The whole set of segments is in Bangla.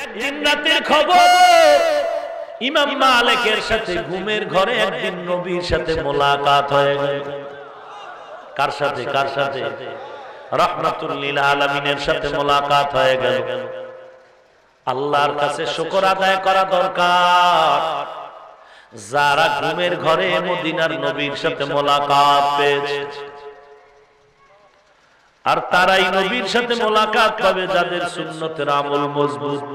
একদিন রাতের খবর, ইমাম মালিকের সাথে ঘুমের ঘরে একদিন নবীর সাথে মোলাকাত হয়ে গেল। কার সাথে? কার সাথে? রাহমাতুল লিল আলামিনের সাথে মোলাকাত হয়ে গেল। আল্লাহর কাছে শুকর আদায় করা দরকার, যারা ঘুমের ঘরে মদিনার নবীর সাথে মোলাকাত পেয়েছে, আর তারাই নবীর সাথে মোলাকাত পাবে যাদের সুন্নতের আমল মজবুত।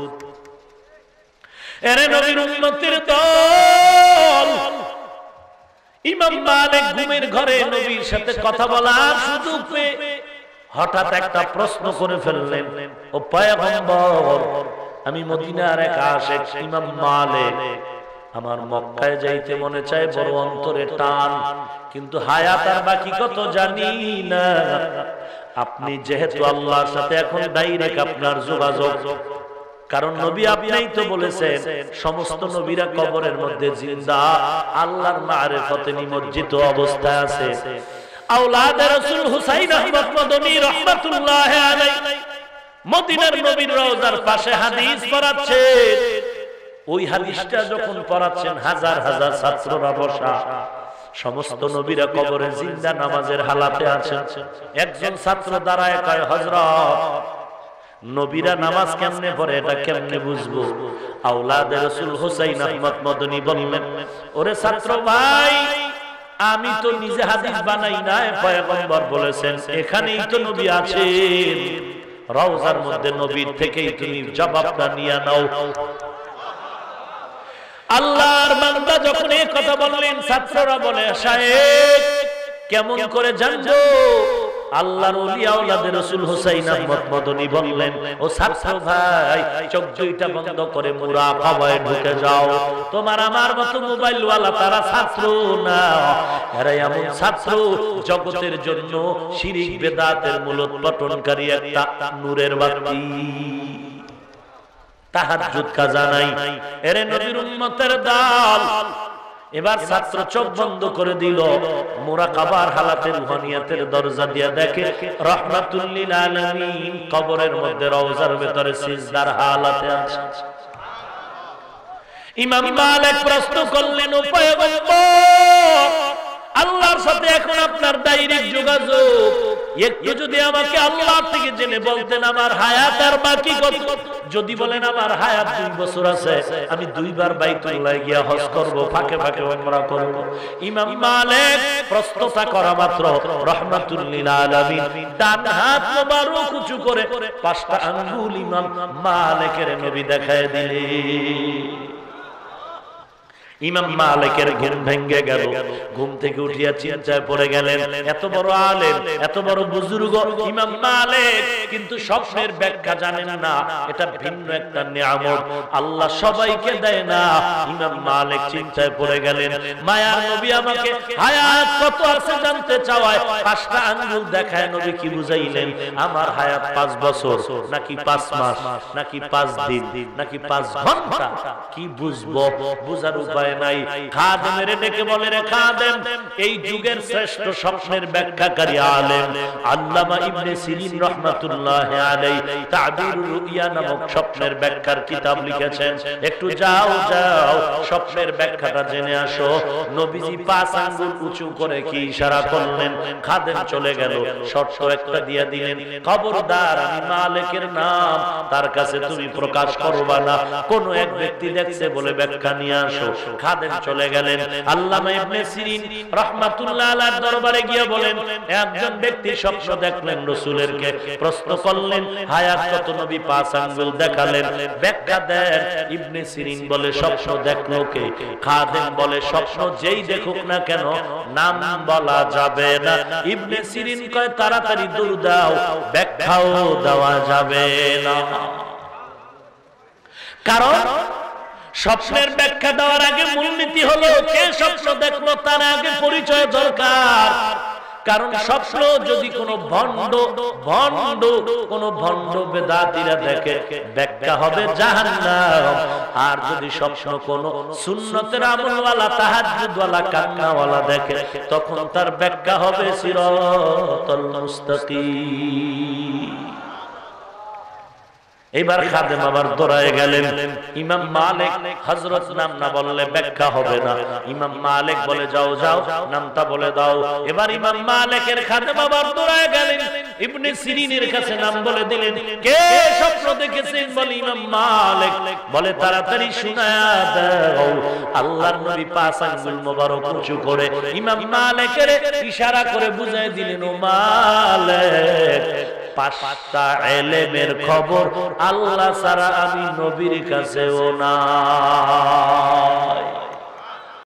এরে নবীর উম্মতের দল, ইমাম মালিক ঘুমের ঘরে নবীর সাথে কথা বলার সুযোগ পেয়ে হঠাৎ একটা প্রশ্ন করে ফেললেন, ও পয়গম্বর, আমি মদিনার এক আশিক ইমাম মালিক, আমার মক্কায় যাইতে মনে চায়, বড় অন্তরে টান, কিন্তু হায়াত আর বাকি কত জানি না। আপনি যেহেতু আল্লাহর সাথে এখন ডাইরেক্ট আপনার যোগাযোগ, কারণ নবী আপনিই তো বলেছেন সমস্ত নবীরা কবরের মধ্যে জিন্দা, আল্লাহর মারিফতে নিমজ্জিত অবস্থায় আছে। আওলাদে রাসূল হুসাইন আহমদ মদনী রাহমাতুল্লাহ আলাইহি মদিনার নবীর রওজার পাশে হাদিস পড়াচ্ছেন। ওই হাদিসটা যখন পড়াচ্ছেন, হাজার হাজার ছাত্ররা বসা, সমস্ত নবীরা কবরে জিন্দা নামাজের হালাতে আছেন। একজন ছাত্র দাঁড়ায় কয়, হযরত, নবীরা নামাজ কেমনে পড়ে এটা কেমনে বুঝবো? আওলাদে রাসূল হুসাইন আহমদ মদনী বললেন, ওরে ছাত্র ভাই, আমি তো নিজে হাদিস বানাই নাই, পয়গম্বর বলেছেন, এখানেই তো নবী আছেন, রওজার মধ্যে নবীর থেকেই তুমি জবাবটা নিয়ে নাও। আল্লাহর বান্দা যখন এই কথা বললেন, ছাত্ররা বলে, শায়েখ, কেমন করে জানবো? আল্লাহর ওলি আওলাদে রাসূল হুসাইন আহমদ মদনী বললেন, ও ছাত্র ভাই, চোখ দুইটা বন্ধ করে মুরাকাবায় ঢুকে যাও। তোমার আমার মতো মোবাইল ওয়ালা তারা ছাত্র না, এরা এমন ছাত্র জগতের জন্য শিরিক বেদাতের মূলোৎপাটনকারী একটা নূরের বাতি। তাহাজ্জুদ কাজা নাই। এরে নবীর উম্মতের দল, এবার ছাত্র চোখ বন্ধ করে দিল, মুরাকাবার হালাতে রুহানিয়াতের দরজা দিয়ে দেখে রাহমাতুল লিল আলামিন কবরের মধ্যে রওজার ভিতরে সিজদার হালাতে আছে। ইমাম মালিক প্রশ্ন করলেন, ও পয়গম্বর, আল্লাহর সাথে এখন আপনার ডাইরেক্ট যোগাযোগ, একটু যদি আমাকে আল্লাহ থেকে জেনে বলতেন আমার হায়াত আর বাকি কত। যদি বলেন আমার হায়াত 2 বছর আছে, আমি 2 বার বাইতুল্লাহ গিয়া হজ করব, ফাঁকে ফাঁকে উমরা করব। ইমাম মালিক প্রশ্নটা করা মাত্র রাহমাতুল লিল আলামিন ডান হাত মোবারক উঁচু করে 5টা আঙ্গুল ইমাম মালিকের নবী দেখায় দিলেন। ইমাম মালিকের ঘুম ভেঙে গেল, ঘুম থেকে উঠিয়া চিন্তায় পড়ে গেলেন, এত বড় আলেম, এত বড় বুজুর্গ ইমাম মালিক, কিন্তু স্বপ্নের ব্যাখ্যা জানেন না, এটা ভিন্ন একটা নিয়ামত, আল্লাহ সবাইকে দেয় না। ইমাম মালিক চিন্তায় পড়ে গেলেন, মায়ার নবী আমাকে হায়াত কত আছে জানতে চাওয়ায় 5টা আঙ্গুল দেখায় নবী কি বুঝাইলেন? আমার হায়াত 5 বছর নাকি 5 মাস নাকি 5 দিন নাকি 5 ঘন্টা, কি বুঝবো? বুঝার উপায় নাই। খাদেমের ডেকে বলে, রে খাদেম, এই যুগের শ্রেষ্ঠ স্বপ্নের ব্যাখ্যাকারী আলেম আল্লামা ইবনে সিরিন রাহমাতুল্লাহ আলাইহি তা'বীরুর রুইয়া নামক স্বপ্নের ব্যাখ্যার কিতাব লিখেছেন, একটু যাও যাও স্বপ্নের ব্যাখ্যাটা জেনে আসো। নবীজি 5 আঙ্গুল উঁচু করে কি ইশারা করলেন? খাদেম চলে গেল, শর্ত একটা দিয়ে দিলেন, খবরদার আমি মালিকের নাম তার কাছে তুমি প্রকাশ করবা না, কোন এক ব্যক্তি দেখছে বলে ব্যাখ্যা নিয়ে আসো। খাদেম চলে গেলেন। আল্লামা ইবনে সিরিন রাহমাতুল্লাহ আলাইহির দরবারে গিয়ে বলেন, একজন ব্যক্তি স্বপ্ন দেখলেন রাসূলের কে, প্রশ্ন করলেন হায়াত কত? নবী 5 আঙ্গুল দেখালেন, ব্যাখ্যা দেন। ইবনে সিরিন বলে, স্বপ্ন দেখলো কে? খাদেম বলে, স্বপ্ন যেই দেখুক না কেন নাম বলা যাবে না। ইবনে সিরিন কয়, তাড়াতাড়ি দূর দাও, ব্যাখ্যাও দেওয়া যাবে না। কারণ স্বপ্নের ব্যাখ্যা দেওয়ার আগে মূলনীতি হলো কে স্বপ্ন দেখলো তার আগে পরিচয় দরকার। কারণ স্বপ্ন যদি কোনো ভণ্ড বেদাতীরা দেখে, ব্যাখ্যা হবে জাহান্নাম। আর যদি স্বপ্ন কোনো সুন্নতের আমলওয়ালা তাহাজ্জুদওয়ালা কান্নাওয়ালা দেখে, তখন তার ব্যাখ্যা হবে সিরাতাল মুস্তাকিম। এবার খাদেম আবার দৌড়ায় গেলেন। ইমাম মালিক হযরত নাম না বললে ব্যাখ্যা হবে না। ইমাম মালিক বলে যাও যাও নামটা বলে দাও। এবার ইমাম মালিকের খাদেম আবার দৌড়ায় গেলেন, ইবনে সিরিনের কাছে নাম বলে দিলেন। কে স্বপ্ন দেখেছেন? বলে ইমাম মালিক। বলে তাড়াতাড়ি শোনায়া দাও। আল্লাহর নবী পাঁচ আঙ্গুল মোবারক উঁচু করে ইমাম মালিকের ইশারা করে বুঝায় দিলেন, ও মালিক, পাঁচটা ইলমের খবর আল্লাহ ছাড়া আমি নবীর কাছেও নাই।